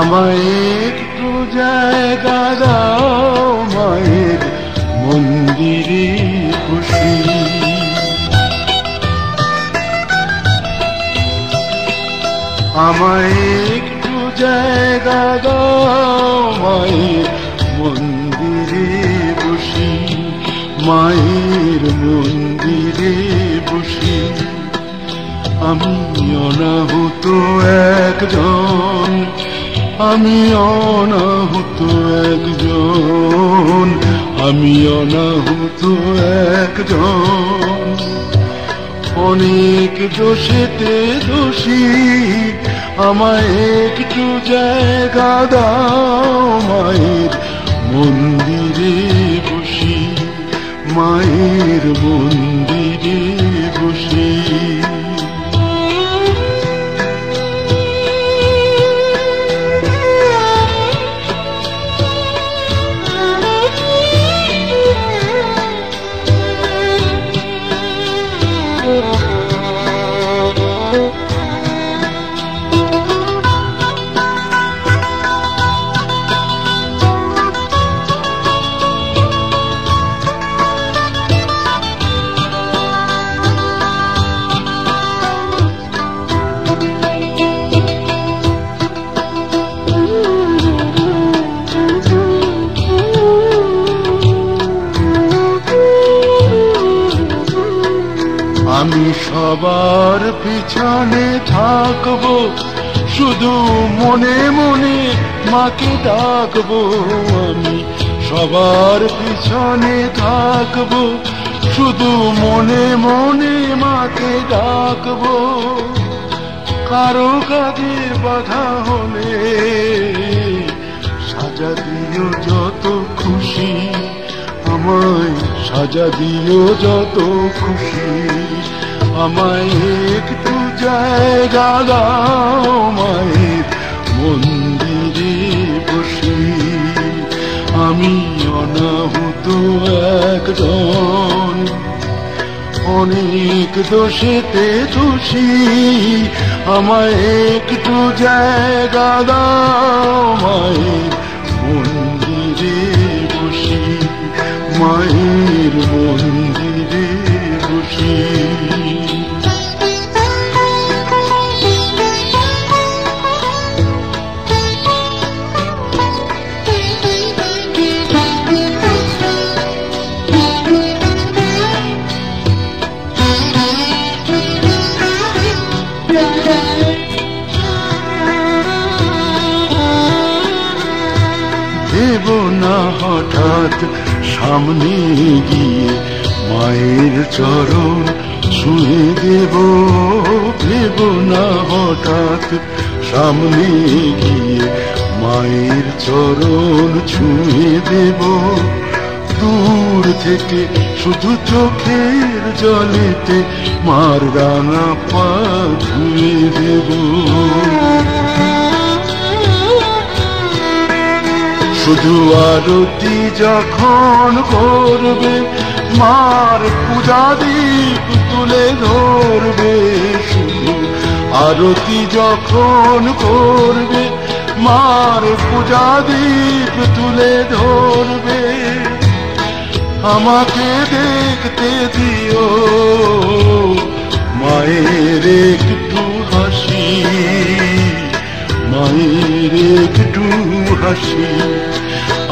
আমায় একটু জায়গা দাও মায়ের মন্দিরে বসি। আমায় একটু জায়গা দাও মায়ের মন্দিরে বসি, মায়ের মন্দিরে বসি। আমি অনাহুত একজন, আমি অনাহুত একজন, আমি অনাহুত একজন। অনেক দোষেতে দোষী, আমায় একটু জায়গা দাও মায়ের মন্দিরে বসি, মায়ের মন্দিরে বসি। আমি সবার পিছনে থাকবো, শুধু মনে মনে মাকে ডাকবো। আমি সবার পিছনে থাকবো, শুধু মনে মনে মাকে ডাকবো। কারো কাজে বাধা হলে সাজা দিও যত খুশি, আমায় সাজা দিও যত খুশি। আমায় একটু জায়গা দাও মায়ের মন্দিরে বসি। আমি অনাহুত একজন, অনেক দোষেতে দোষী। আমায় একটু জায়গা দাও মায়ের মন্দিরে বসি, মায়ের মন্দিরে বসি। দেব না হঠাৎ সামনে গিয়ে মায়ের চরণ ছুঁয়ে দেব, দেব না হঠাৎ সামনে গিয়ে মায়ের চরণ ছুঁয়ে দেব। দূর থেকে শুধু চোখের জলেতে মার রাঙা পা ধুয়ে দেব। শুধু আরতি যখন করবে মার পূজা দীপ তুলে ধরবে, শুধু আরতি যখন করবে মার পূজা দীপ তুলে ধরবে। আমাকে দেখতে দিও মায়ের একটু হাসি, মায়ের একটু হাসি।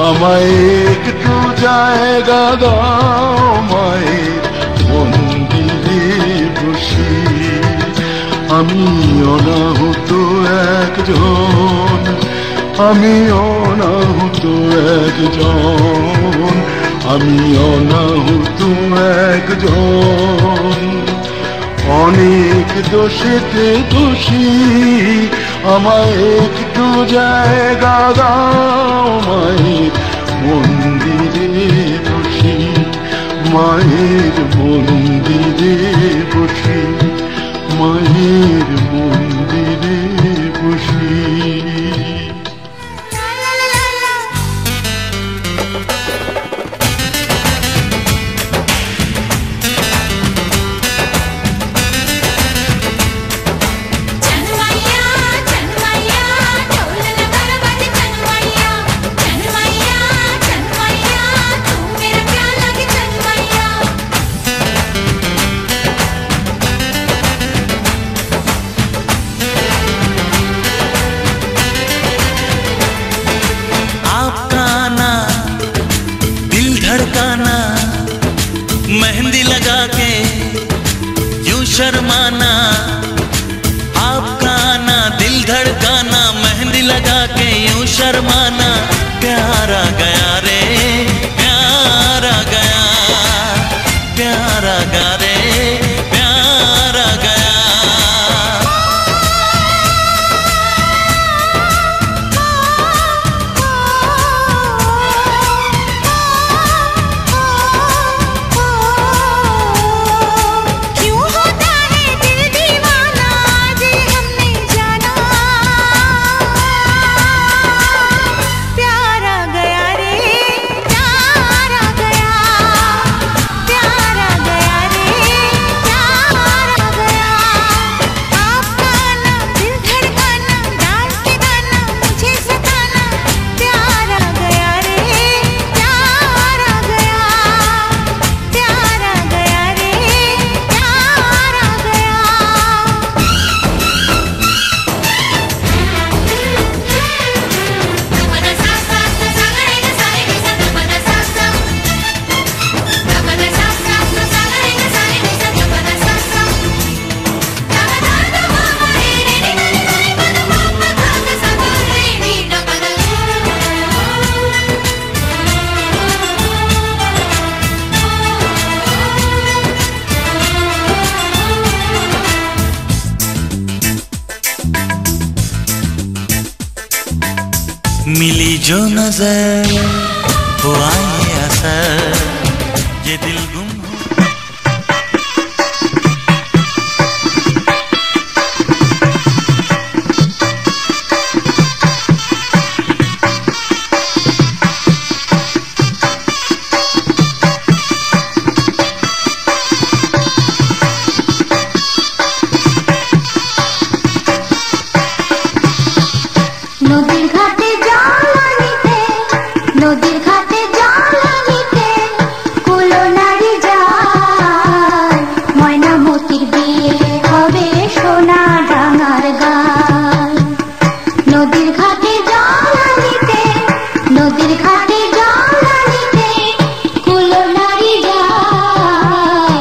আমায় একটু জায়গা দাও মায়ের মন্দিরে বসি। আমি অনাহুত একজন, আমি অনাহুত একজন, আমি অনাহুত একজন। অনেক দোষেতে দোষী, আমায় একটু জায়গা দাও মায়ের মন্দিরে বসি, মায়ের মন্দিরে বসি, মায়ের মন্দিরে বসি। चन्मैया चन्मैया ढोल नगर शर्माना, आपका आना दिल धड़काना, मेहंदी लगा के यूं शर्माना। प्यार आ गया रे, प्यार आ गया, प्यार आ गया रे, प्यार आ गया। मिली जो नजर हुआ ये असर, ये दिल गुम নদীর ঘাটে জল আনিতে কুলো নারী যায়, ময়নামতির বিয়ে হবে সোনা ডাঙার গায়। নদীর ঘাটে জল আনিতে, নদীর ঘাটে জল আনিতে কুলো নারী যায়,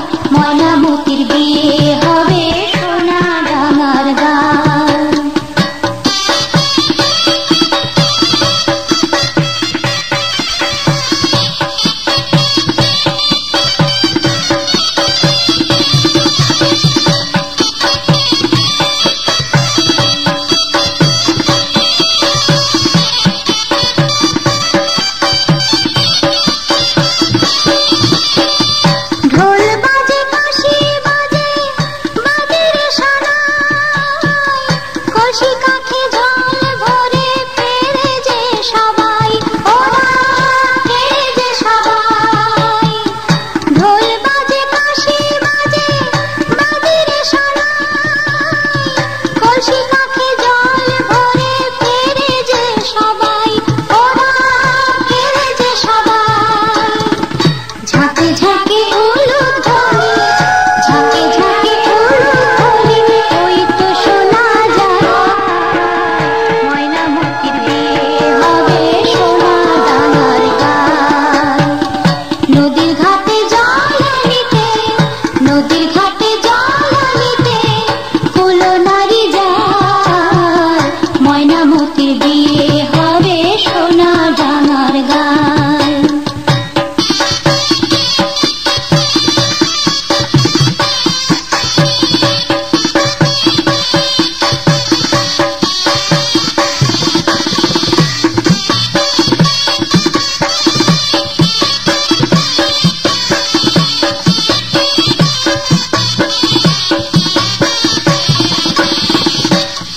ময়নামতির বিয়ে হবে সোনা ডাঙার গায়।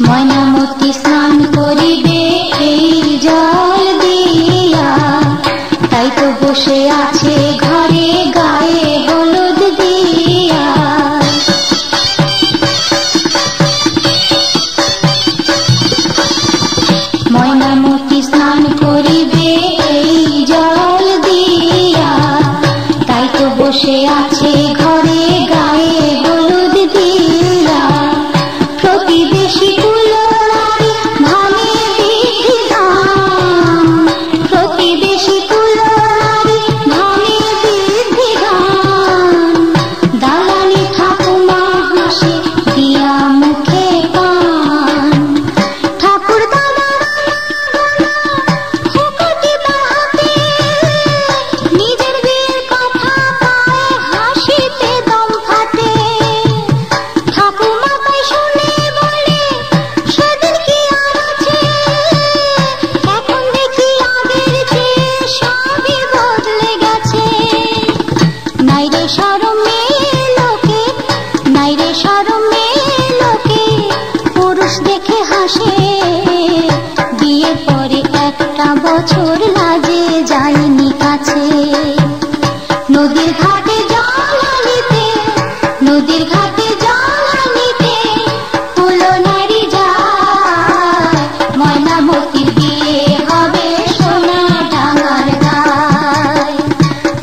ময়নামতি স্নান করিবে এই জল দিয়া, তাই তো বসে আছে ঘরে গায়ে হলুদ দিয়া। ময়নামতি স্নান করিবে এই জল দিয়া, তাই তো বসে আছে ঘরে গায়ে হলুদ দিয়া। প্রতিবেশী নদীর ঘাটে জল আনিতে, নদীর ঘাটে জল আনিতে হলো নারী যায়। ময়নামতির বিয়ে হবে সোনা ডাঙার গায়,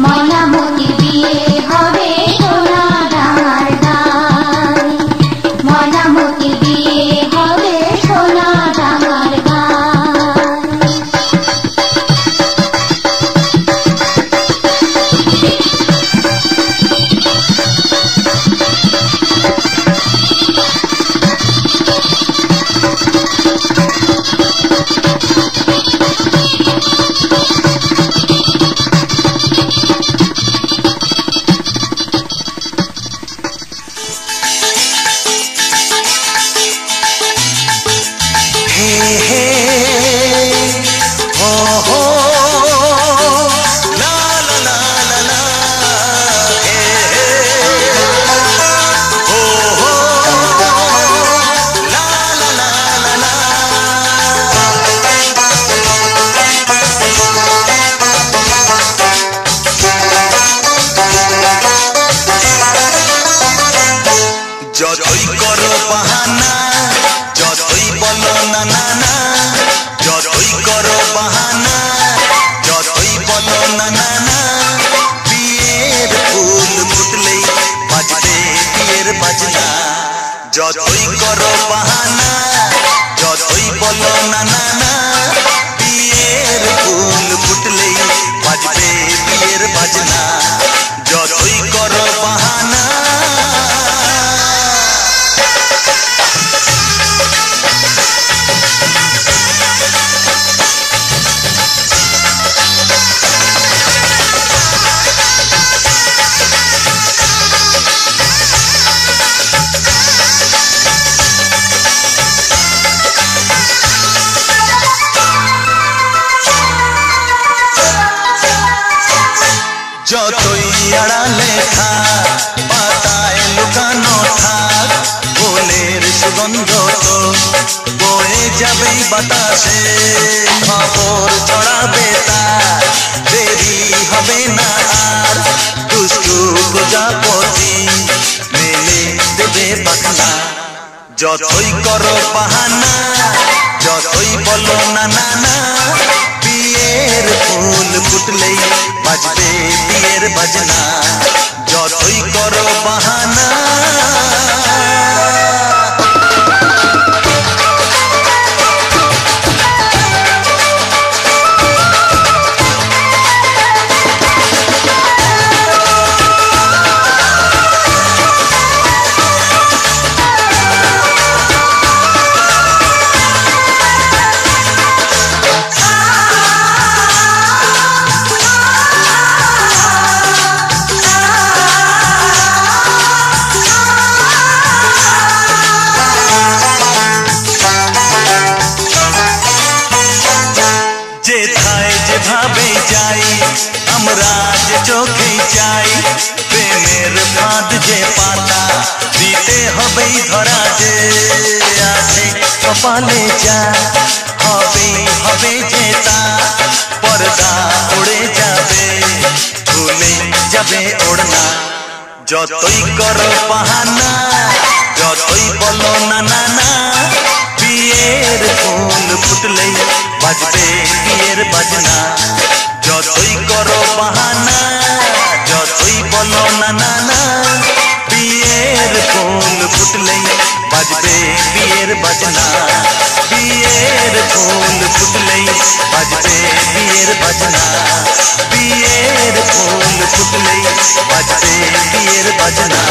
ময়নামতির বিয়ে হবে সোনা ডাঙার গায়, ময়নামতির বিয়ে হবে সোনা ডাঙার গায়। যতই করো বাহানা, যতই বলো না না না, যতই করো বাহানা, যতই বলো না না না, বিয়ের ফুল ফুটলেই বাজবে বিয়ের বাজনা। যতই করো বাহানা, যতই বলো না না না, বিয়ের ফুল ফুটলেই বাজবে বিয়ের বাজনা। যতই করো বাহানা, যতই আড়ালে থাক, পাতায় লুকানো থাক, ফুলের সুগন্ধ তো বয়ে যাবেই বাতাসে। খবর ছড়াবে তার, দেরি হবে না আর, দুষ্টু প্রজাপতি মেলে দেবে পাখনা। যতই করো বাহানা, যতই বলো না না না, বিয়ের ফুল ফুটলেই বাজবে বিয়ের বাজনা। যতই করো বাহানা, যেথায় যেভাবে যাই আমরা যে চোখে চাই, প্রেমের ফাঁদ যে পাতা দিতে হবেই ধরা। যে আছে কপালে যা হবেই হবে যে তা, পর্দা উড়ে যাবে ভুলে যাবে ওড়না। যতই করো বাহানা, যতই বলো না না না, বিয়ের ফুল ফুটলেই বাজবে বিয়ের বাজনা। যতই করো বাহানা, যতই বলো না না না, বিয়ের ফুল ফুটলেই বাজবে বিয়ের বাজনা। বিয়ের ফুল ফুটলেই বাজবে বিয়ের বাজনা, বিয়ের ফুল ফুটলেই বাজবে বিয়ের বাজনা।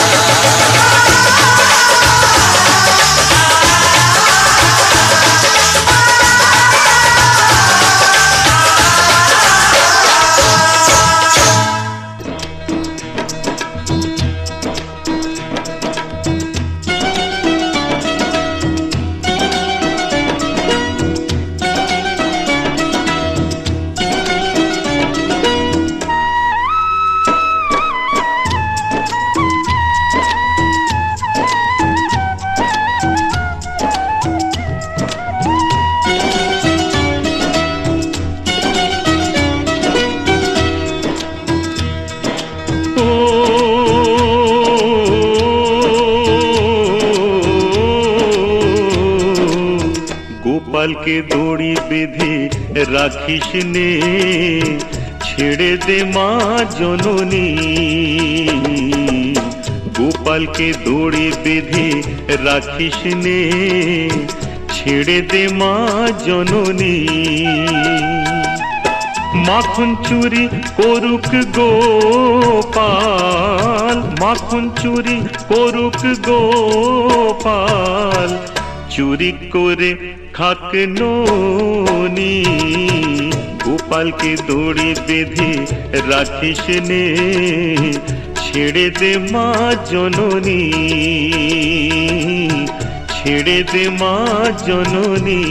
গোপালকে দড়ি বেঁধে রাখিস নে, ছেড়ে দে মা জননী। গোপালকে দড়ি বেঁধে রাখিস নে, ছেড়ে দে মা জননী। মাখন চুরি করুক গোপাল, মাখন চুরি করুক গোপাল, চুরি করে খাক ননি। গোপালকে দড়ি বেঁধে রাখিস নে, ছেড়ে দে মা জননী, ছেড়ে দে মা জননী।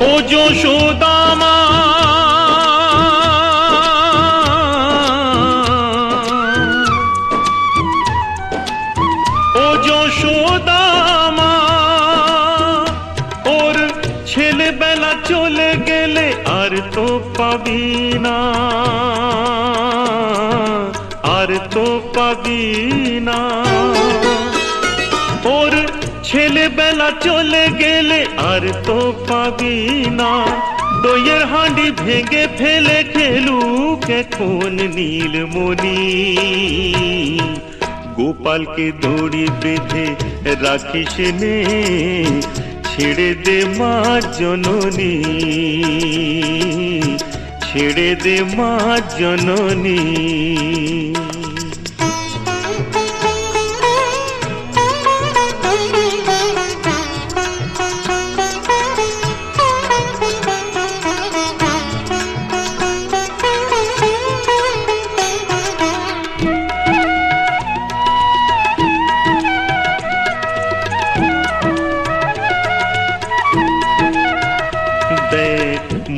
ও যশোদা মা, ও যশোদা মা, ওর ছেলেবেলা চলে গেলে আর তো পাবি না, আর তো পাবি না। ওর ছেলেবেলা চলে গেলে আর তো পাবি না। দইয়ের হাঁড়ি ভেঙে ফেলে খেলুক এখন নীলমণি। গোপালকে দড়ি বেঁধে রাখিস নে, ছেড়ে দে মা জননী, ছেড়ে দে মা জননী।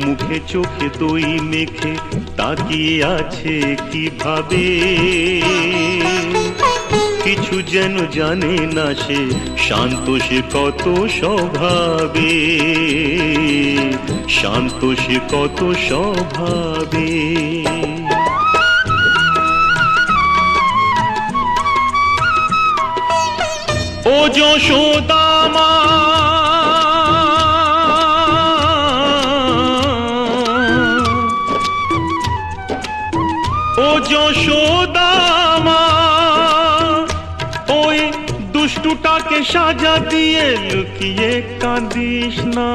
মুখে চোখে দই মেখে তাকিয়ে আছে কিভাবে, কিছু যেন জানে না সে, শান্ত সে কত স্বভাবে, শান্ত সে কত স্বভাবে। ও যশোদা মা, ও যশোদা মা, ওই দুষ্টুটাকে সাজা দিয়ে লুকিয়ে কাঁদিস না,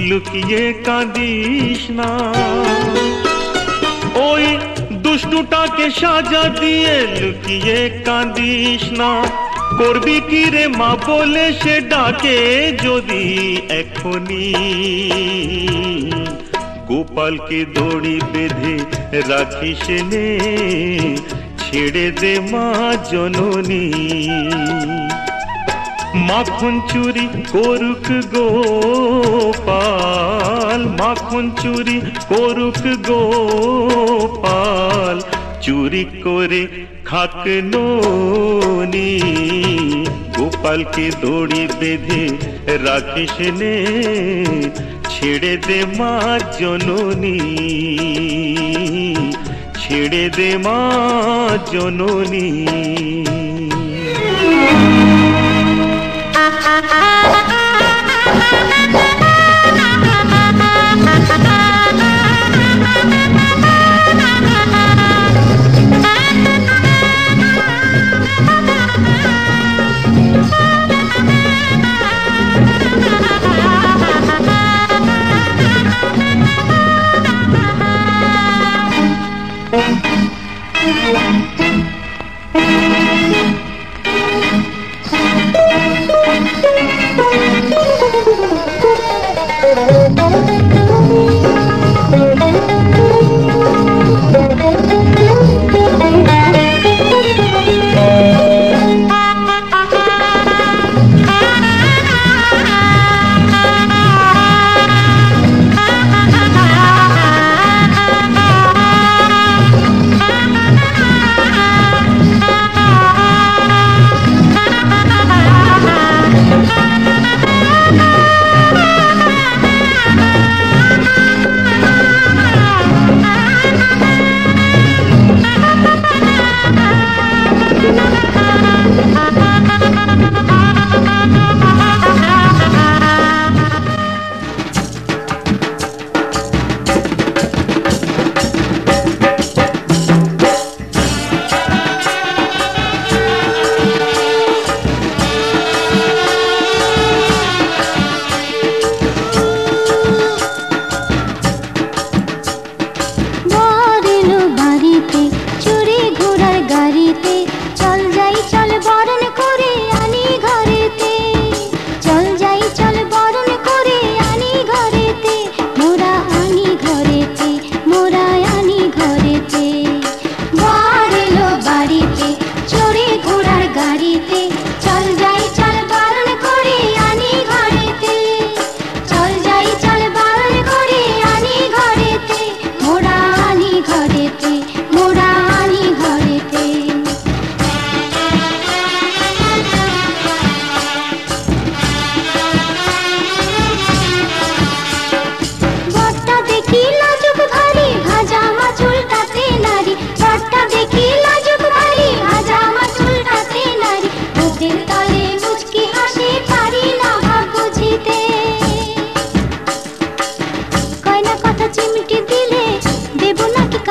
লুকিয়ে কাঁদিস না। ওই দুষ্টুটাকে সাজা দিয়ে লুকিয়ে কাঁদিস না। করবি কি রে মা বলে সে ডাকে যদি এখনি। গোপালকে দড়ি বেঁধে রাখিস নে, ছেড়ে দে মা জননী। মাখন চুরি করুক গোপাল, মাখন চুরি করুক গোপাল, চুরি করে খাক ননি। গোপালকে দড়ি বেঁধে রাখিস নে, ছেড়ে দে মা জননী, ছেড়ে দে মা জননী।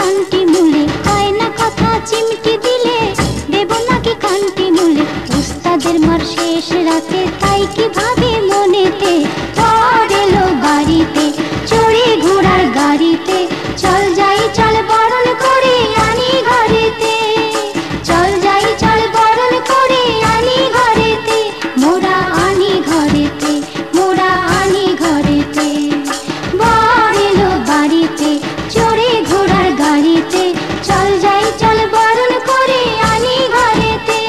কান্তি মূলে হয় না কথা চিমটি দিলে দেব নাকি কান্তি মূলে উস্তাদের মার শেষ রাতে তাই কি ভাবে মনেতে পর এলো বাড়িতে চড়ে ঘোড়ার গাড়িতে চল যাই চল বরণ করে আনি ঘরেতে চল যাই চল বরণ করে আনি ঘরেতে মোরা আনি ঘরেতে মোরা আনি ঘরেতে বর এলো বাড়িতে চড়ে ঘোড়ার গাড়িতে চল যাই চল বরণ করে আনি ঘরেতে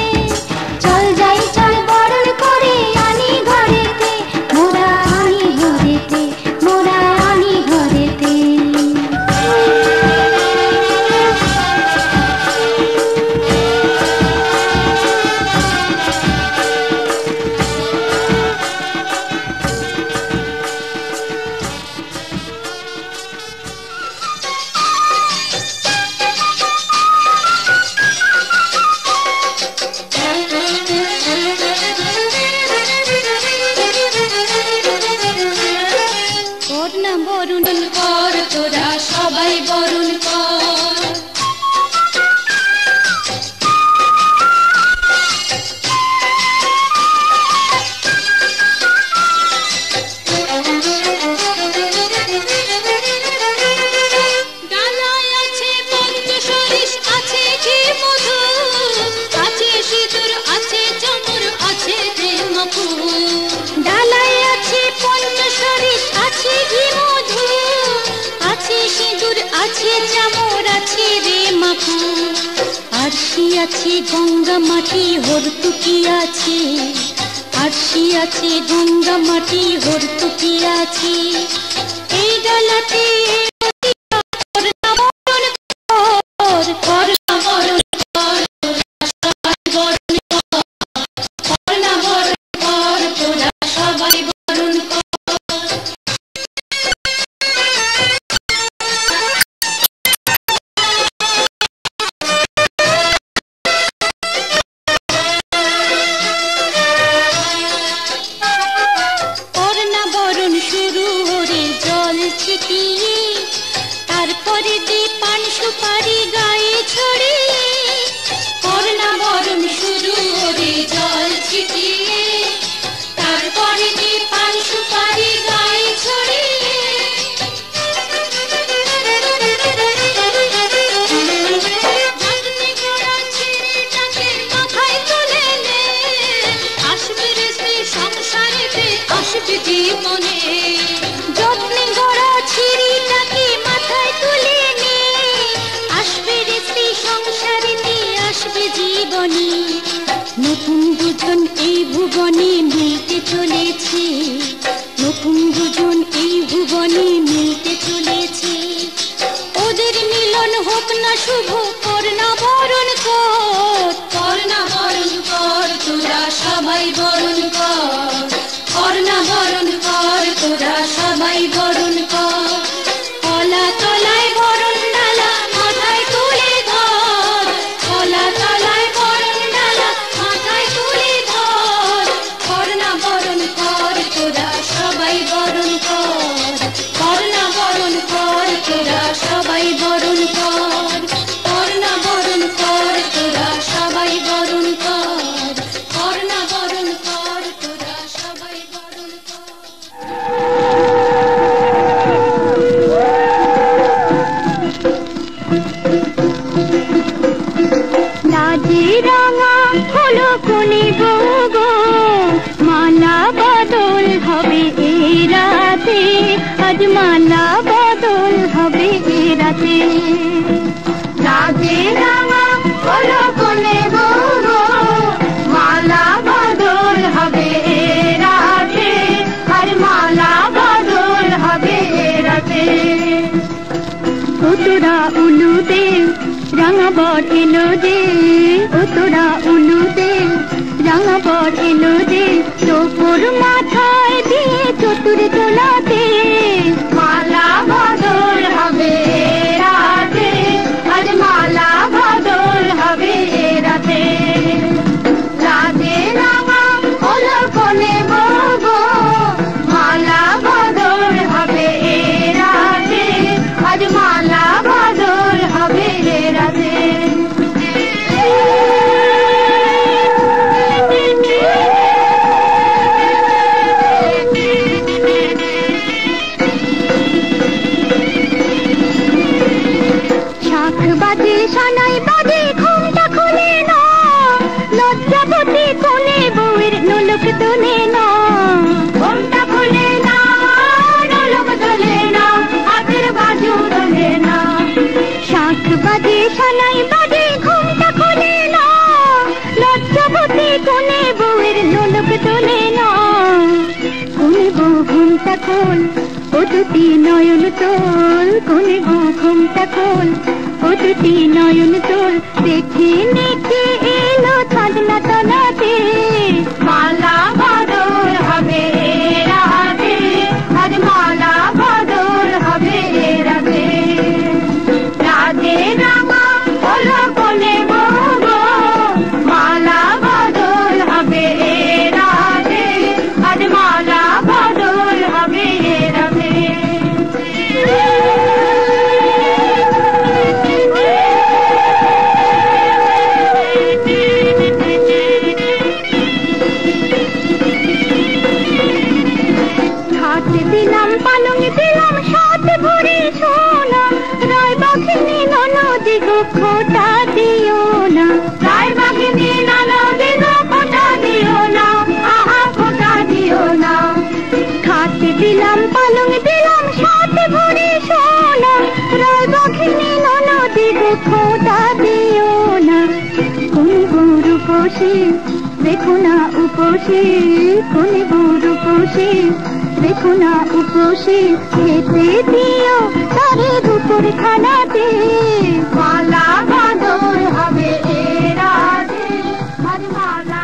চল যাই চল বরণ করে আনি ঘরেতে মোরা আনি ঘরেতে মোরা আনি ঘরেতে কর না বরণ কর তোরা সবাই বরণ কর ডালায় আছে পঞ্চশরীষ আছে ঘি মধু আছে সিঁদুর আছে চামর আছে প্রেম ফুল ডালায় আছে পঞ্চশরীষ আছে ঘি মধু আছে সিঁদুর আছে চামর আছে রে মাখু আরশি আছে গঙ্গা মাটি হরতুকি আছে আরশি আছে গঙ্গা মাটি হরতুকি আছে এই ডালাতে কর না বরণ কর কর না বরণ কর কর না বরণ কর তোরা সবাই বরণ কর কর না বরণ শুরু হরে জল ছিটিয়ে তারপরে দে পান সুপারি গায়ে ছড়িয়ে কর না বরণ শুরু হরে জল ছিটিয়ে তারপরে দে পান সুপারি গায়ে ছড়িয়ে যত্নে গোড়া ছেলেটাকে মাথায় তুলে নে আসবে রে সে সংসারেতে আসবে জীবনে যত্নে গোড়া ছিড়িটাকে মাথায় তুলে নে আসবে রে সে সংসারেতে আসবে জীবনে নতুন দুজন এই ভুবনে মিলতে চলেছে নতুন দুজন এই ভুবনে মিলতে চলেছে ওদের মিলন হোক না শুভ কর না বরণ কর কর না বরণ কর তোরা সবাই বরণ কর কর না বরণ কর তোরা সবাই বরণ কর কলা তলায় বরণ ডালা মাথায় তুলে ধর কলা তলায় বরণ ডালা মাথায় তুলে ধর কর না বরণ কর তোরা সবাই বরণ কর কর না বরণ কর তোরা সবাই বরণ কর কর না বরণ কর তোরা সবাই বরণ কর কর না বরণ কর তোরা সবাই বরণ কর লাজে রাঙা হলো কোনে গো মালা বদল হবে এই রাতে আজ মালা বদল হবে এই রাতে লাজে রাঙা হলো কোনে গো মালা বদল হবে এই রাতে আর মালা বদল হবে এই রাতে ও তোরা উলুদে রাঙা বর এলো যে ও তোরা উলুদে রাঙা বর এলো যে তোর মাথায় দিয়ে চতুর তোলাতে মালা বদল হবে রাতে আজ মালা বদল হবে রাতে রাতে রাঙা হলো কোনে গো মালা বদল হবে রাতে আজ মালা বদল হবে শাঁখ বাজে সানাই বাজে ঘুমটা খুলে না লজ্জাবতী কোণে বউয়ের নোলক তোলে না ঘুমটা খুলে না নোলক তোলে না হাতের বাজু তোলে না শাঁখ বাজে সানাই বাজে ঘুমটা খুলে না লজ্জাবতী কোণে বউয়ের নোলক তোলে না কোণে বউ ঘুমটা খোল ও দুটি নয়ন তোল কোণে বউ ঘুমটা খোল ও দুটি নয়ন তোল দেখে নেকে এলো চাঁদনা তলাতে মালা বদল হবে রাতে আজ মালা বদল হবে রাতে রাতে রামা হলো কোণে বউ গো মালা বদল হবে রাতে আজ মালা বদল হবে রাতে দিলাম পালং দিলাম সাত ভরে সোনা রায় বাঘিনী ননদি গো খোটা দিও না রায় বাঘিনী ননদি গো খোটা দিও না আহা খোটা দিও না খাতে দিলাম পালং দিলাম সাত ভরে সোনা রায় বাঘিনী ননদি গো খোটা দিও না কোন গরু পোষে দেখো না উপসে কোন গরু পোষে দেখো না উপসে খেতে দিও তারে দুপুর খানাতে মালা বদল হবে রাতে আজ মালা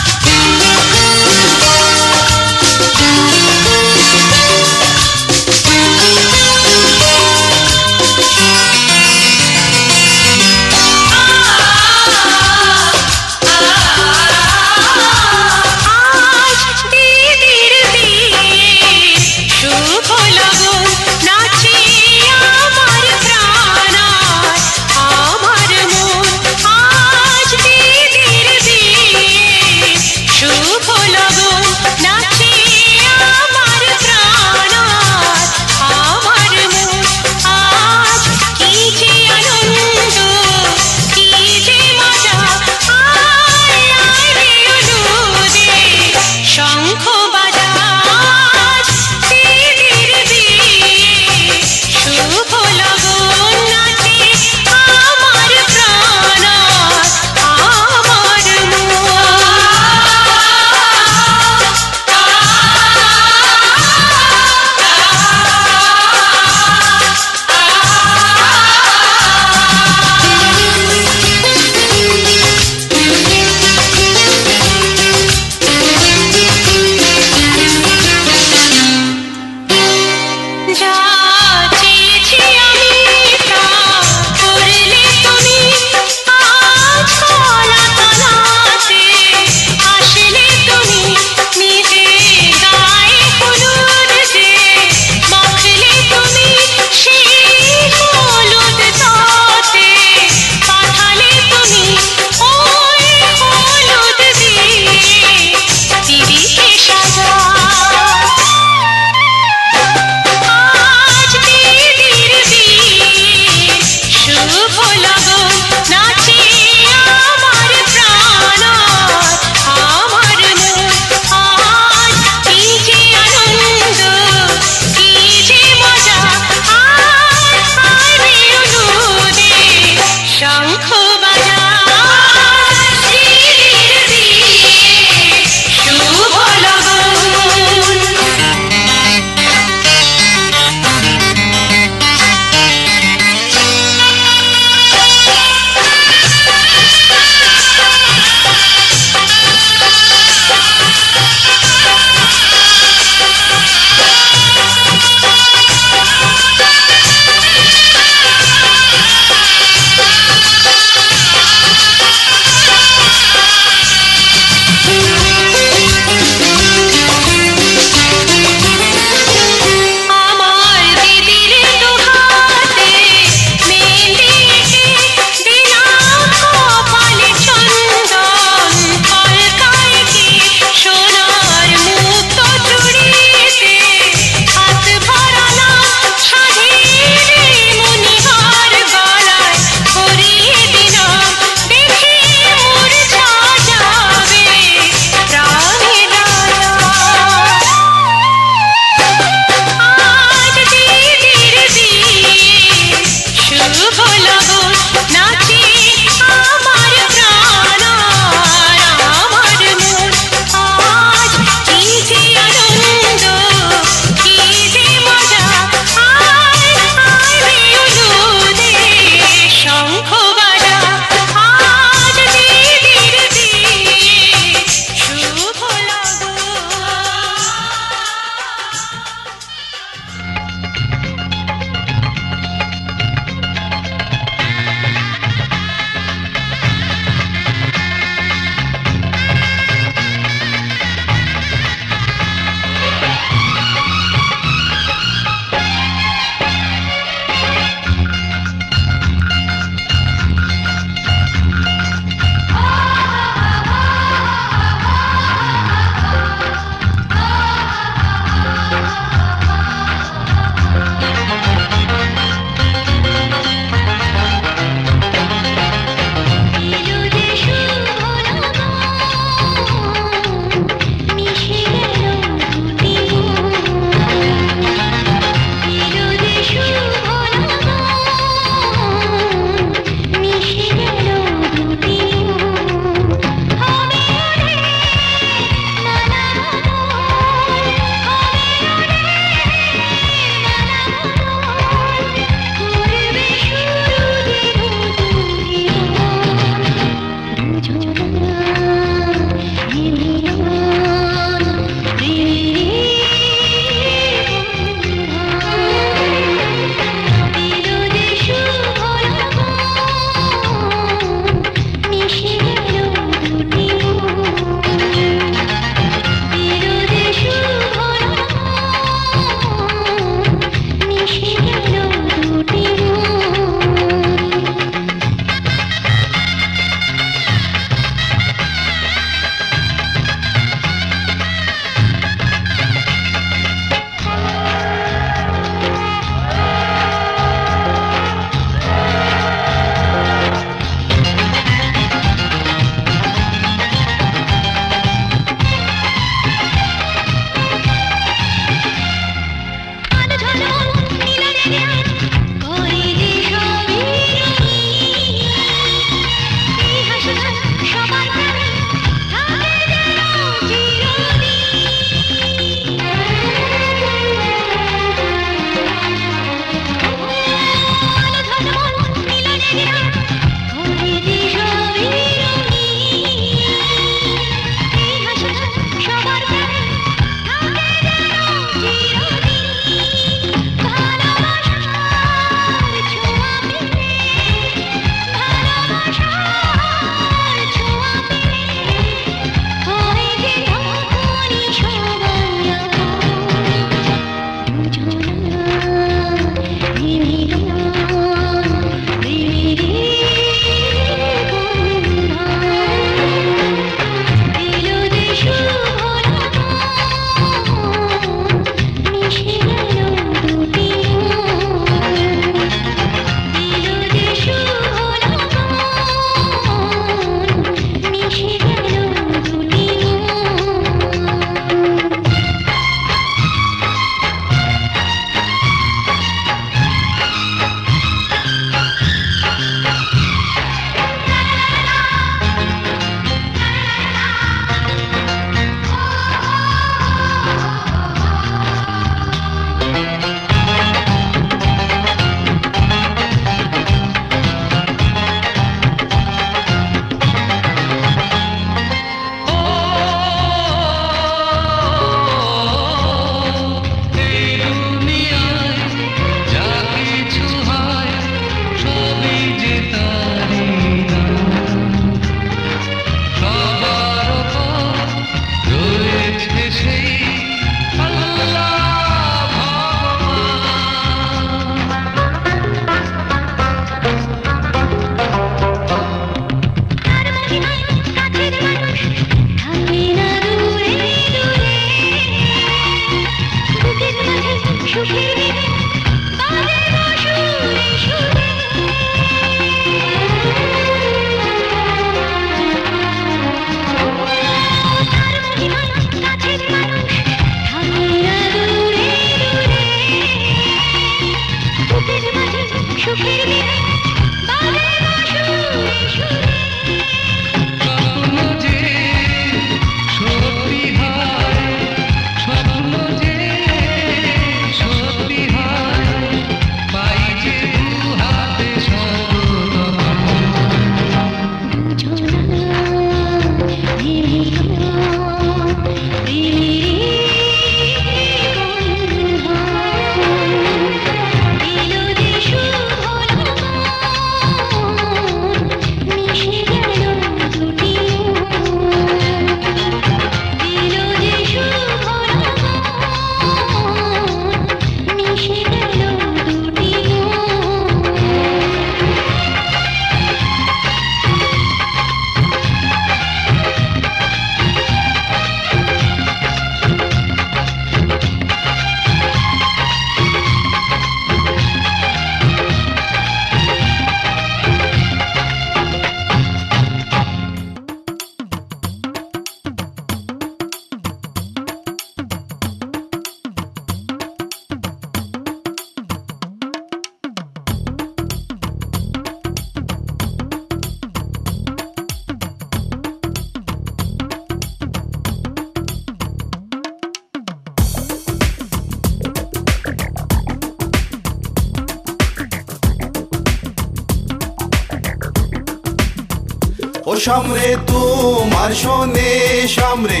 ও সামরে তোমার শোনে সামরে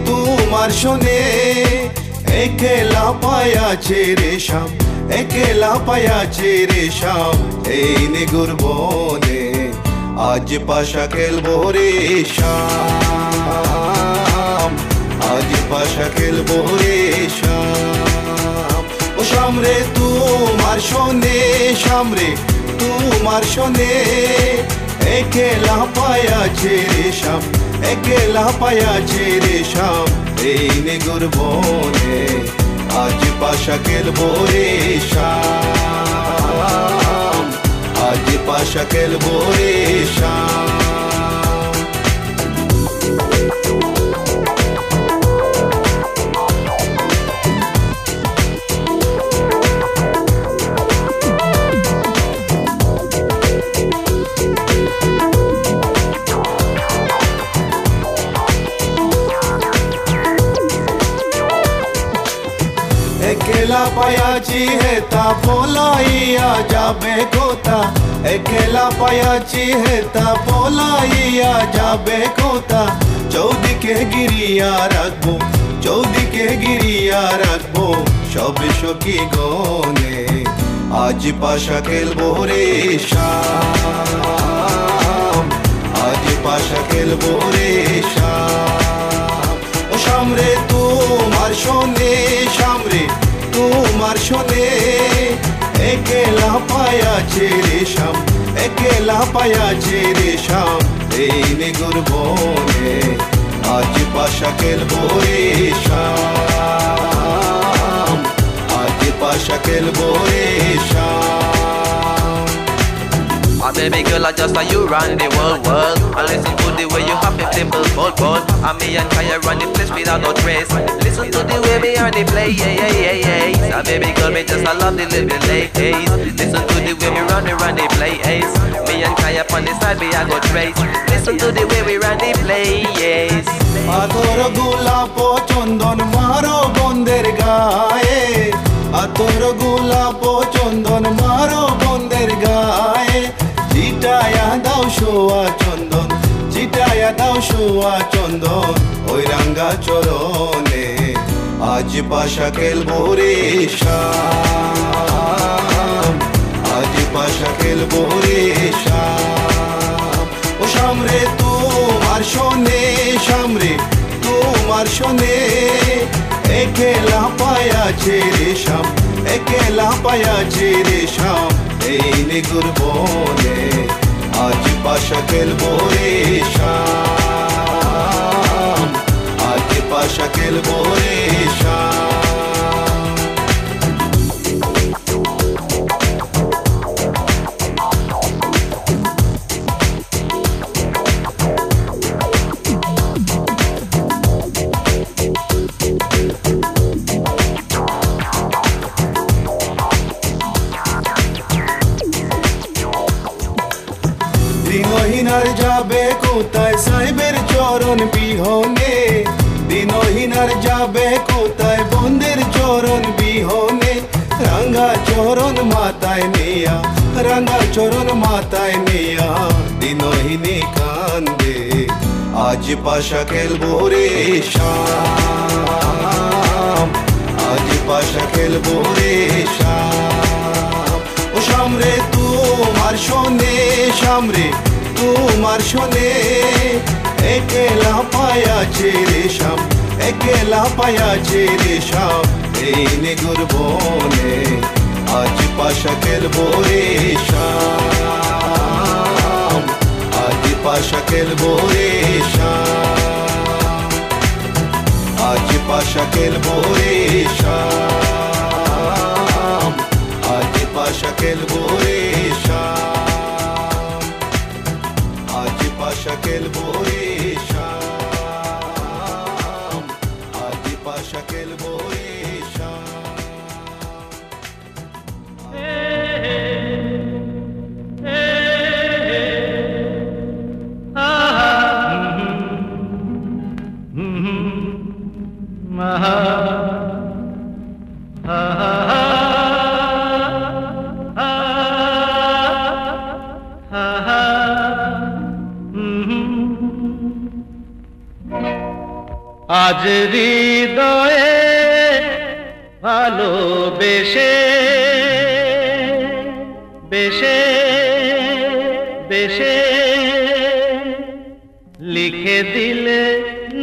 তোমার শোনে একলা পায়াছে রে শাম একলা পায়াছে রে শাম এই নিগুর বনে আজ পাশা খেলবো রে শাম আজ পাশা খেলবো রে শাম ও সামরে তোমার শোনে সামরে তোমার শোনে একলা পায়াছে রে শাম একলা পায়াছে রে শাম এই নিগুর বনে আজ পাশা খেলবো রে শাম আজ পাশা খেলবো রে শাম একলা পায়াছি হেতা পলাইয়া যাবে কোথা একলা পায়াছি হেতা পলাইয়া যাবে কোথা চৌদিকে গিরিয়া রাখবো চৌদিকে গিরিয়া রাখবো সব সখী গনে আজ পাশা খেলবো রে শাম আজ পাশা খেলবো রে শাম ও সামরে তোমার শোনে সামরে তোমার শোনে একলা পায়াছে রে শাম একলা পায়াছে রে শাম এই নিগুর বনে আজ পাশা খেলবো রে শাম আজ পাশা খেলবো রে শাম Oh baby girl, I just saw you run the world. I listen to the way you hop it, dimple, ball. And me and Kaya run the place without no trace. Listen to the way me on the play, yeah. So baby girl, me just I love the living ladies. Listen to the way me run the play, me and Kaya on the side, me I go trace. Listen to the way we run the play, yes. আতর গোলাপ চন্দন মারো বন্দের গায়ে আতর গোলাপ চন্দন মারো বন্দের গায়ে চিটায়া দাও শোয়া চন্দন চিটায়া দাও শোয়া চন্দন ওই রাঙ্গা চরণে আজ পাশা খেলবো রে শাম আজ পাশা খেলবো রে শাম ও সামরে তোমার শোনে সামরে তোমার শোনে একলা পায়াছে রে শাম একলা পায়াছে রে শাম এই নিগুর বনে আজ পাশা খেলবো রে শাম আজ পাশা খেলবো রে শাম দিনহীনার যাবে কোথায় সাহেবের চরণ বিহনে দিনহীনার যাবে কোথায় বন্ধের চরণ বিহনে রাঙ্গা চরণ মাথায় নেয়া রাঙ্গা চরণ মাথায় নেয়া দিনহীনে কান্দে আজ পাশা খেলবো রে শাম আজ পাশা খেলবো রে শাম ও শাম রে তোমার শোনে শাম রে তোমার শোনে একেলা পায়াছে রে শাম একেলা পায়াছে রে শাম এই নেগুর বনে আজ পাশা খেলবো রে শাম আজ পাশা খেলবো রে শাম আজ পাশা খেলবো রে শাম আজ পাশা খেলবো রে শাম আজ পাশা খেলবো রে শাম আজ পাশা খেলবো রে শাম আজ হৃদয়ে ভালোবেসে বেশে বেশে লিখে দিলে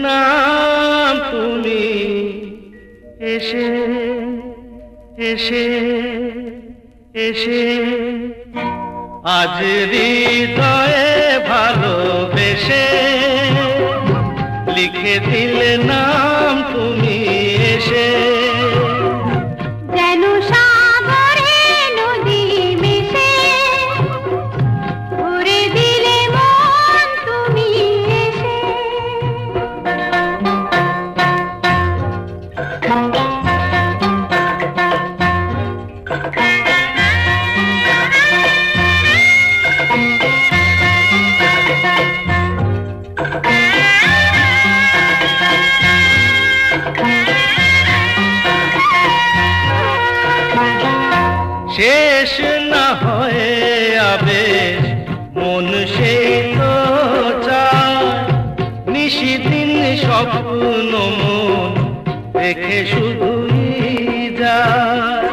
নাম তুমি এসে এসে এসে আজ হৃদয়ে ভালোবেসে লিখে দিলে নাম তুমি এসে যেন সাগরে নদী মিশে ভরে দিলে মন তুমি এসে শেষ না হয়ে আবেশ মন সেই তো চায় নিশিদিন স্বপ্ন মন দেখে শুধুই যায়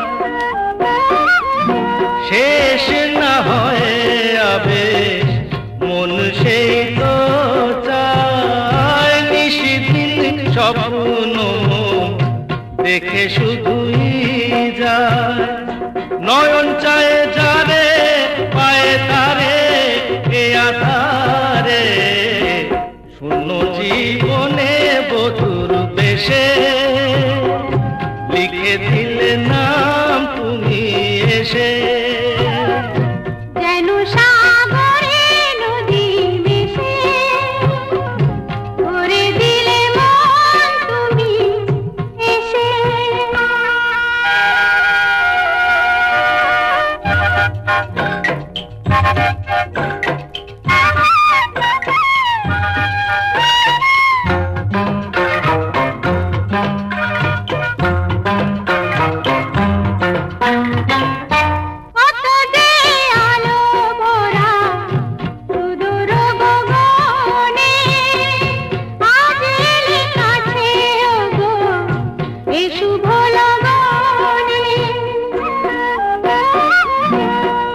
শেষ না হয়ে আবেশ মন সেই তো চায় নিশিদিন স্বপ্ন মন দেখে শুধুই যায় নয়ন চায় যারে পায়ে তারে এ আধারে শূন্য জীবনে বধুর বেশে লিখে দিলে নাম তুমি এসে যেন সাগরে নদী মিশে ভরে দিলে মন তুমি এসে কত যে আলো ভরা সুদূর গগনে আজ এলে কাছে ওগো এ শুভ লগনে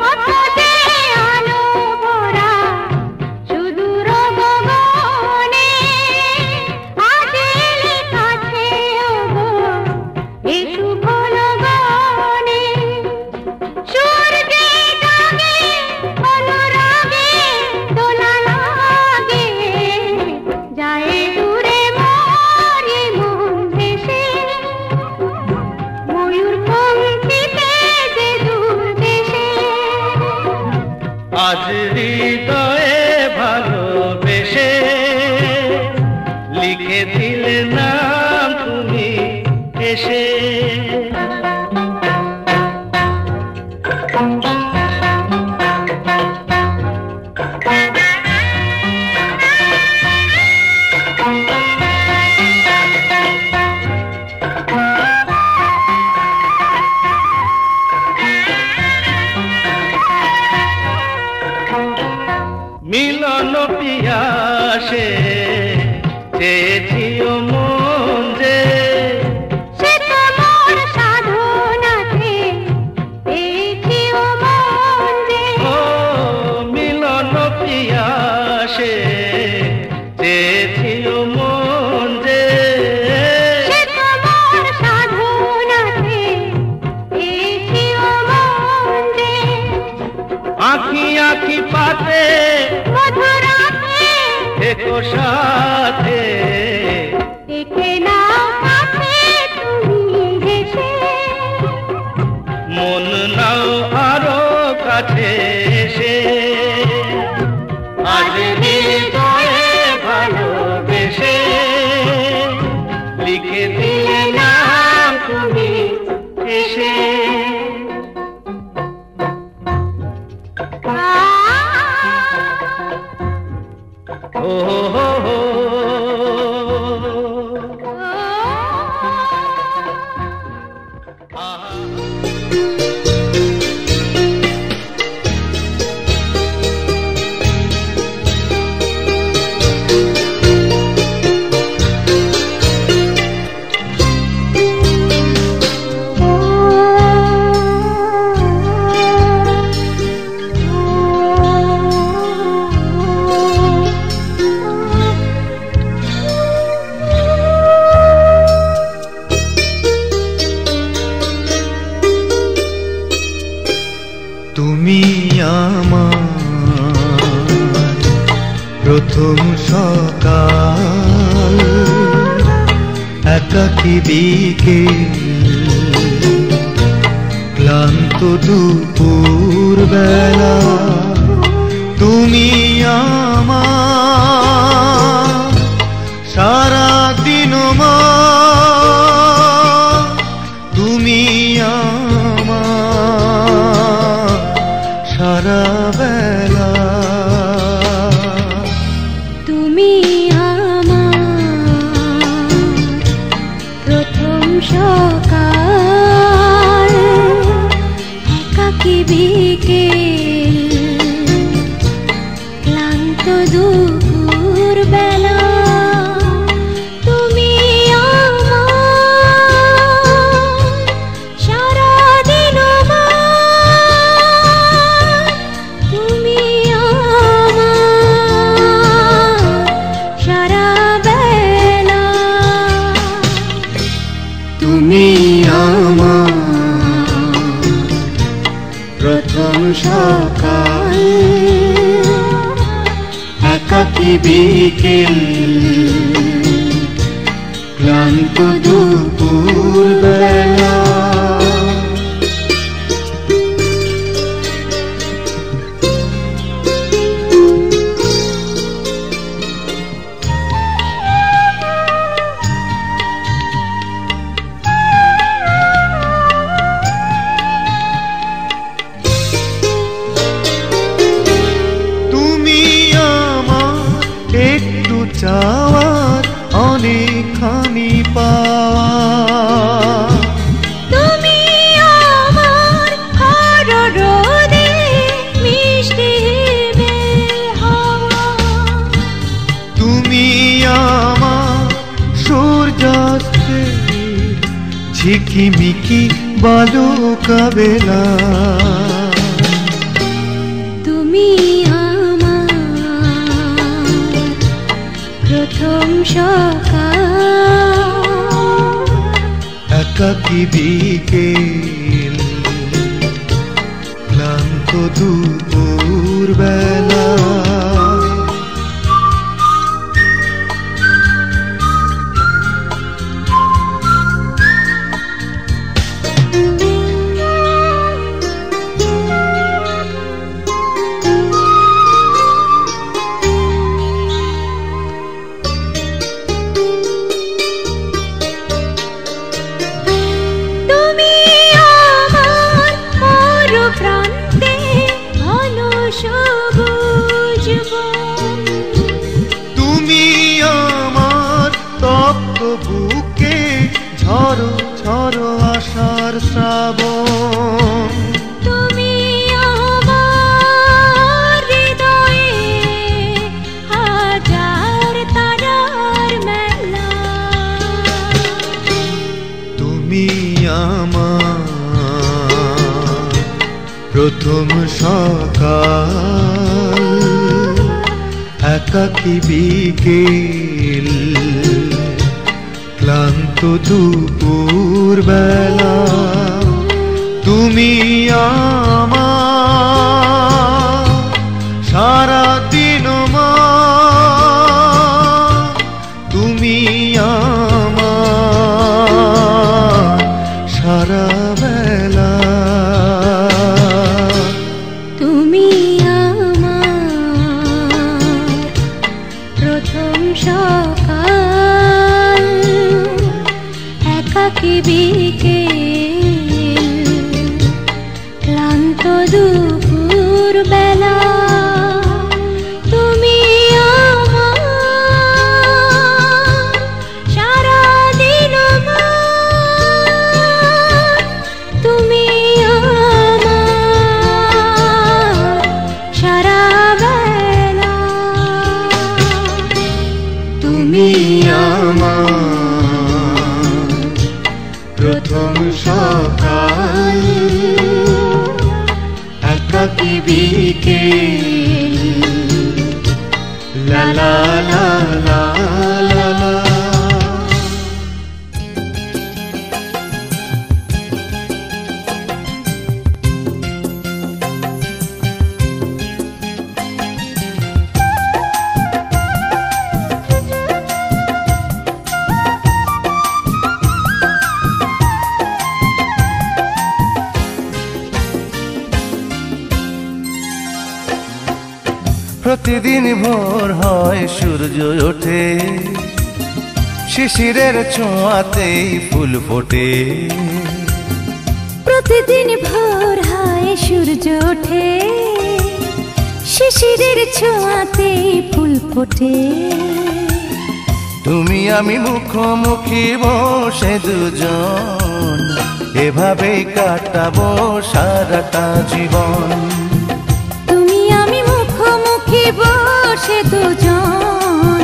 কত যে আলো ভরা সুদূর গগনে আজ এলে কাছে ওগো এ শুভ লগনে সূর্যে জাগে অনুরাগে দোলা লাগে যায় দূরে মরে মন ভেসে ময়ূর পঙ্খিতে যে দূর দেশে আজ হৃদয়ে ভালোবেসে লিখে দিলে নাম তুমি এসে সাথে দেখে নাও কাছে তুমি হেসে মন নাও আরো কাছে এসে আজ হৃদয়ে ভালোবেসে লিখে দিলে নাম তুমি এসে ও হো হো তুমি আমার প্রথম সকাল একাকী বিকেল ক্লান্ত দুপুর বেলা তুমি আমার সারা দিন মা তুমি আমার সারা বেলা তুমি আমার প্রথম সকাল একাকী বিকেল ক্লান্ত দুপুর বেলা তুমি আমার সারা দিন তুমি আমার সারা বেলা তুমি আমার প্রথম সকাল একাকী বিকেল ক্লান্ত দুপুর বেলা একটু চাওয়ার অনেকখানি পাওয়া তুমি আমার রোদে মিষ্টি হাওয়া তুমি আমার সূর্যাস্তে ঝিকিমিকি বালুকা বেলা তুমি প্রথম সকাল একাকী বিকেল ক্লান্ত দুপুর বেলা তুমি আমার তপ্ত বুকে ঝড়ো ঝড়ো আশার শ্রাবণ তুমি আমার হৃদয়ে হাজার তারার মেলা তুমি আমার প্রথম সকাল একাকী বিকেল ক্লান্ত দুপুর বেলা তুমি আমার সারা দিন মা বেলা তুমি আমার প্রথম সকাল একাকী বিকেল ক্লান্ত দুপুর বেলা তুমি আমার সারাদিন তুমি আমার সারা বেলা তুমি আমার প্রথম সকাল একাকী বিকেল লা লা লা লা লা লা। প্রতিদিন ভোর হয় সূর্য ওঠে শিশিরের ছোঁয়াতেই ফুল ফোটে প্রতিদিন ভোর হয় সূর্য ওঠে শিশিরের ছোঁয়াতে ফুল ফোটে তুমি আমি মুখোমুখি বসে দুজন এভাবেই কাটাবো সারাটা জীবন তুমি আমি মুখোমুখি বসে দুজন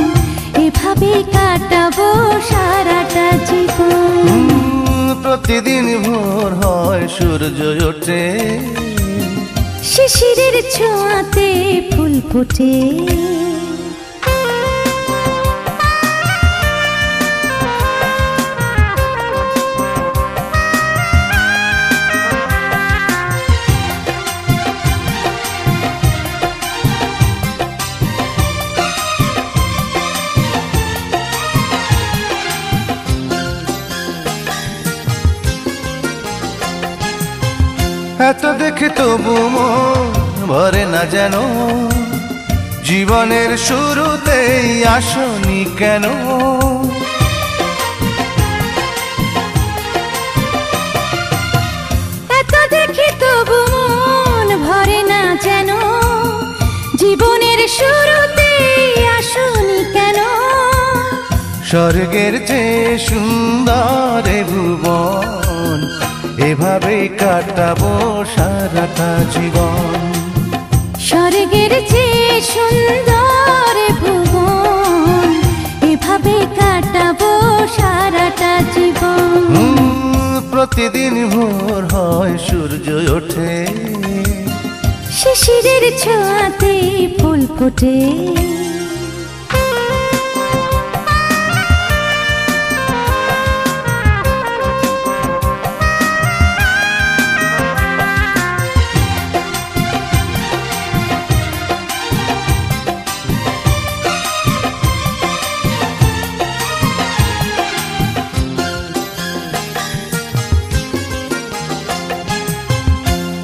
এভাবে কাটাবো সারাটা জীবন প্রতিদিন ভোর হয় সূর্য ওঠে শিশিরের ছোঁয়াতে ফুল ফোটে এত দেখে তবু মন ভরে না যেন জীবনের শুরুতেই আসনি কেন এত দেখে তবু মন ভরে না যেন জীবনের শুরুতে আসনি কেন স্বর্গের চেয়ে সুন্দর এ ভুবন এভাবেই কাটাবো সারাটা জীবন স্বর্গের চেয়ে সুন্দর ভুবন এভাবে কাটাবো সারাটা জীবন প্রতিদিন ভোর হয় সূর্য ওঠে শিশিরের ছোঁয়াতে ফুল ফোটে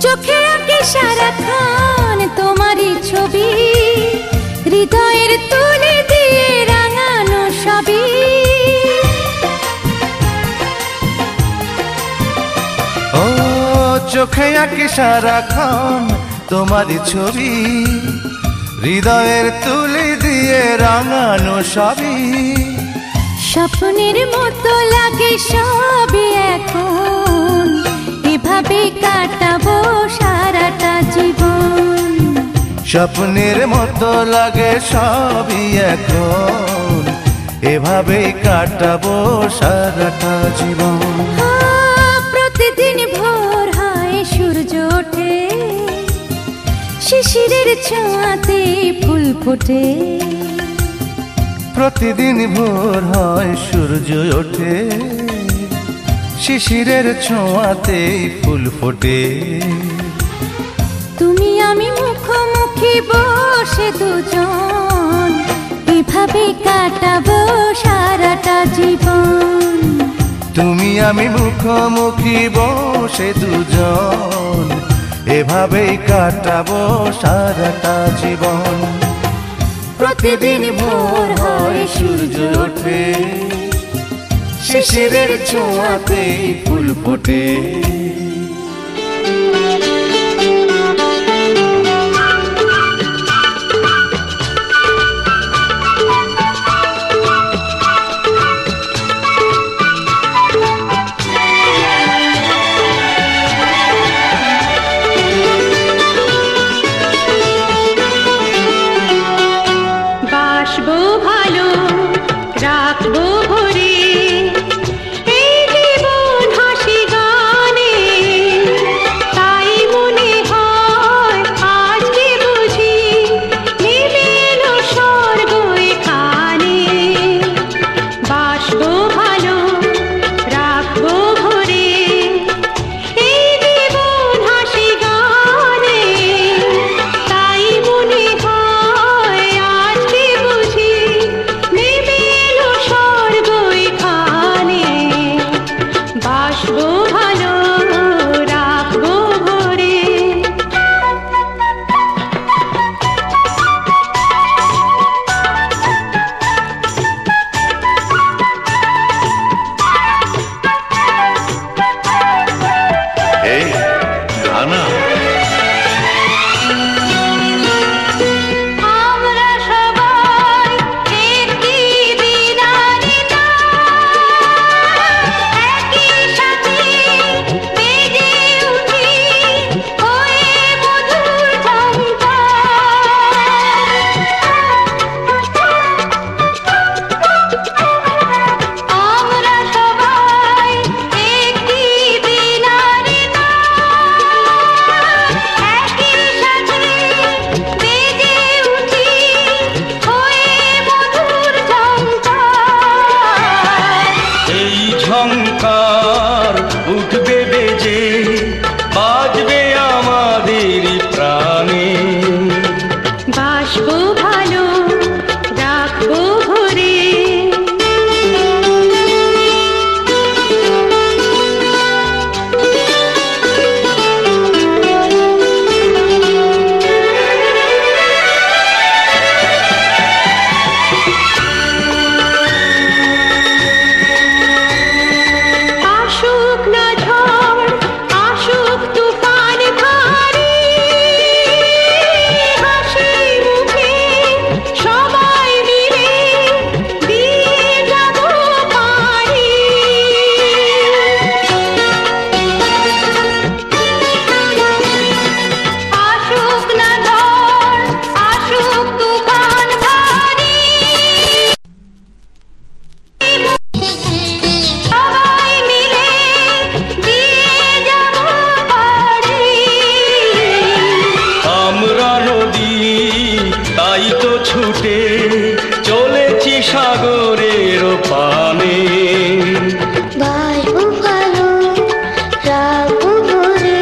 চোখে আঁকে সারাক্ষণ তোমারই ছবি হৃদয়ের তুলে দিয়ে রাঙানো সবই ও চোখে আঁকি সারাক্ষণ তোমারই ছবি হৃদয়ের তুলে দিয়ে রাঙানো সবই স্বপ্নের মতো লাগে সবই এখন এভাবে কাটাবো সারাটা জীবন স্বপ্নের মতো লাগে সবই এখন এভাবেই কাটাবো সারাটা জীবন প্রতিদিন ভোর হয় সূর্য ওঠে শিশিরের ছোঁয়াতে ফুল ফোটে প্রতিদিন ভোর হয় সূর্য ওঠে শিশিরের ছোঁয়াতে ফুল ফোটে তুমি আমি মুখোমুখি বসে দুজন এভাবে কাটাবো সারাটা জীবন তুমি আমি মুখোমুখি বসে দুজন, এভাবেই কাটাবো সারাটা জীবন। প্রতিদিন ভোর হয় সূর্য ওঠে, শিশিরের ছোঁয়াতেই ফুল ফোটে। বাসবো ভালো, রাখবো ভরে, এই জীবন হাসি গানে। তাই মনে হয় আজকে বুঝি নেমে এলো স্বর্গ এখানে। বাসবো ভালো, রাখবো ভরে, এই জীবন হাসি গানে। তাই মনে হয় আজকে বুঝি নেমে এলো স্বর্গ এখানে। বাসবো ভালো, রাখবো ভরে। এই গানা আমরা সবাই একটি দিনারে একই সাথে বেজে উঠি হয়ে মধুর আমরা সবাই একটি দিনারে একই সাথে বেজে উঠি হয়ে মধুর এই ঝংকার উঠবে বেজে, বাজবে আমাদের প্রাণে। বাসবো ভালো, রাখবো ভরে। আসুক না ঝড়, আসুক তুফান ভারী, হাসি মুখে সবাই মিলে দিয়ে যাব পারি। আসুক না ঝড়, আসুক তুফান ভারী, সবাই মিলে দিয়ে যাব পারি। আমরা নদী তাই তো ছুটে চলেছি সাগরের পানে। বাসবো ভালো, রাখবো ভরে।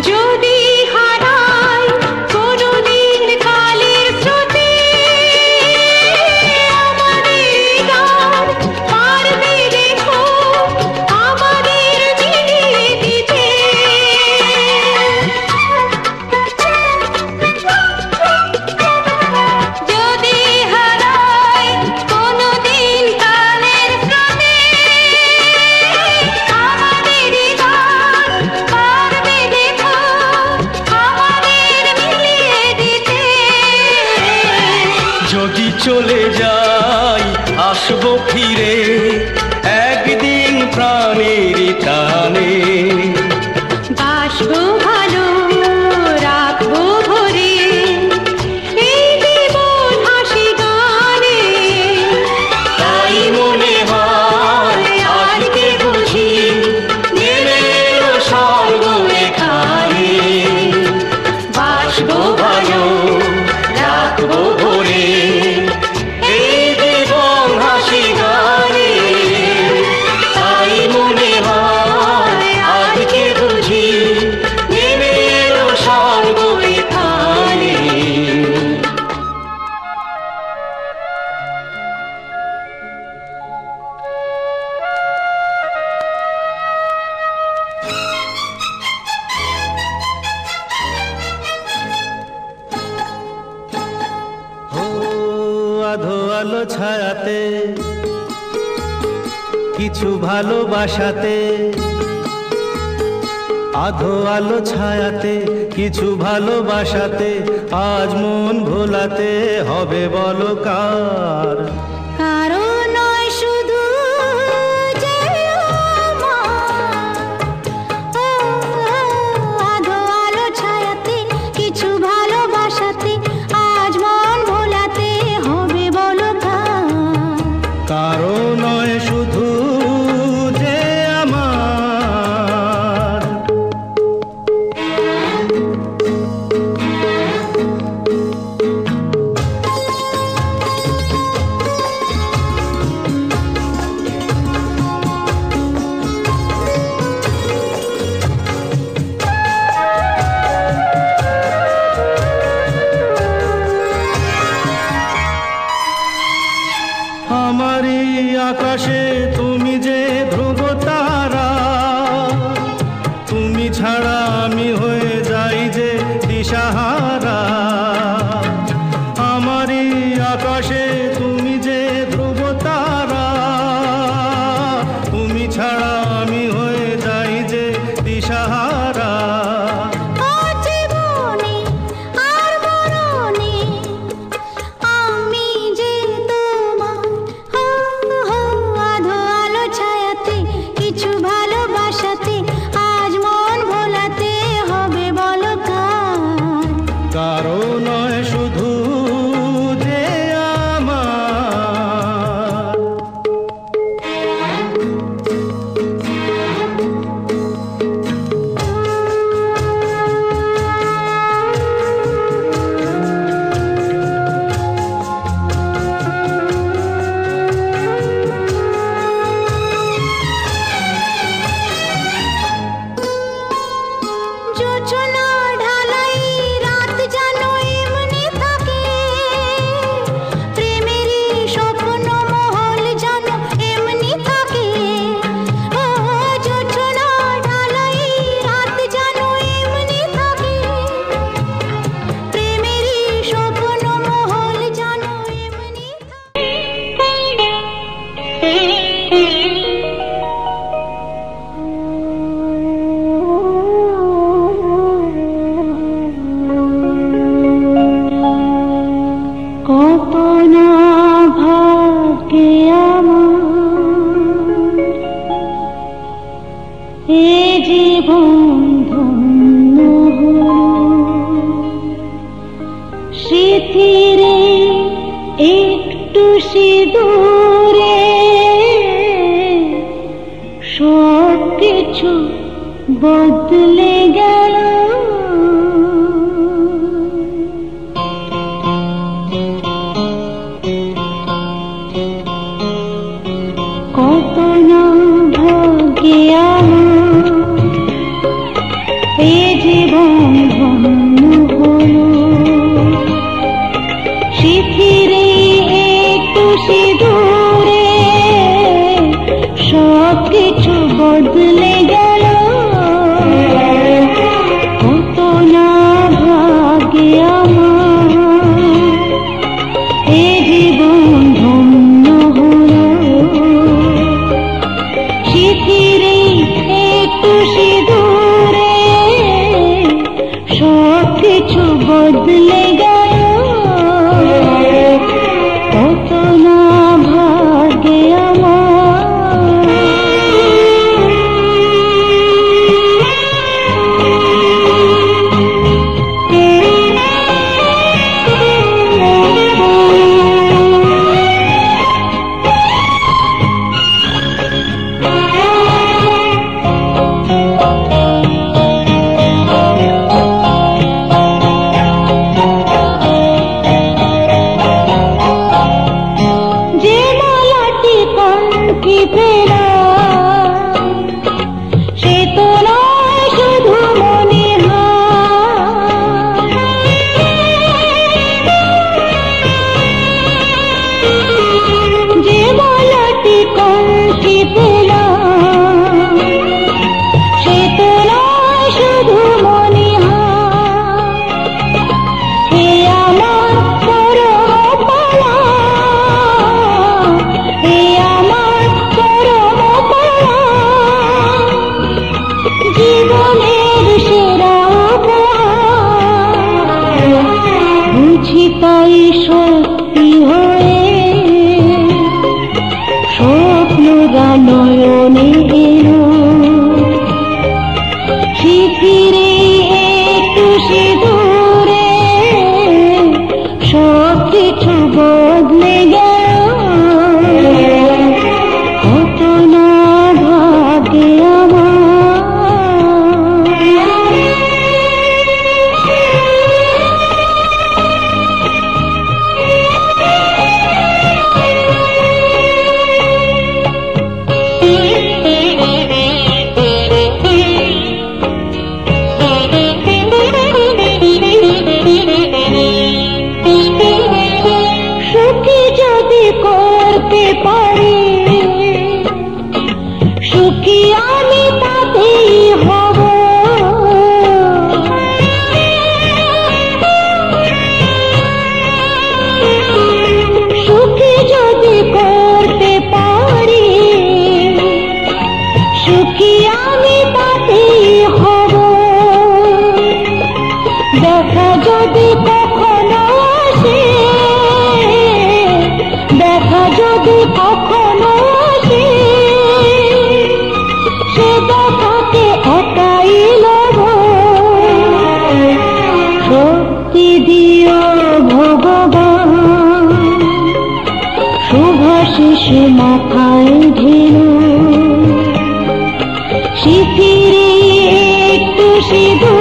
যদি হারাই কোনদিন কালের স্রোতে, আমাদের গান পারবে দেখো আমাদের মিলিয়ে দিতে। যদি হারাই কোনদিন কালের স্রোতে, আমাদের গান পারবে দেখো আমাদের মিলিয়ে দিতে। যদি চলে যাই আসবো ফিরে একদিন প্রাণের টানে। বাসবো ভালো, রাখবো ভরে, এই জীবন হাসি গানে। তাই মনে হয় আজকে বুঝি নেমে এলো স্বর্গ এখানে। বাসবো ভালো, রাখবো ভরে, এই জীবন হাসি ছায়াতে কিছু ভালোবাসাতে, আধো আলো ছায়াতে কিছু ভালোবাসাতে, আজ মন ভোলাতে হবে বলো কার? কারো নয় শুধু যে আধো আলো ছায়াতে কিছু ভালোবাসাতে, আজ মন ভোলাতে হবে বলো কার? কারো নয় শুধু যে আমার। আমারই আকাশে তুমি যে ধ্রুব তারা, তুমি ছাড়া আমি হয়ে যাই যে দিশাহারা। আমারই আকাশে তুমি যে ধ্রুব তারা, তুমি ছাড়া আমি হয়ে যাই যে দিশাহারা। কারো নয় শুধু যে আমার। যোচনা ঢালাই রাত জানো এমনি থাকে, প্রেমেরই স্বপ্ন মহল জানো এমনি থাকে। ও যোচনা ঢালাই রাত জানো এমনি থাকে, প্রেমেরই স্বপ্ন মহল জানো এমনি থাকে। কত না ভাগ্যে আমার এ জীবন ধন্য হলো, স্মৃতিরে একটু সিঁদুরে সব কিছু বদলে গেল। কত না ভাগ্যে আমার এ জীবন ধন্য হলো, স্মৃতিরে একটু সিঁদুরে সব কিছু বদলে গেল। কত না ভাগ্যে আমার এ জীবন ধন্য হলো, স্মৃতিরে একটু সিঁদুরে সব কিছু বদলে গেল। কত না ভাগ্যে আমার। সুখী আমি তাতেই হব দেখা যদি কখনো আসে দেখা যদি কখনো আসে সে দেখাতে একাই লব শক্তি দিও ভগবান শুভাশিস মাথায় ঢেলো শিথিরে একটু সিঁদুর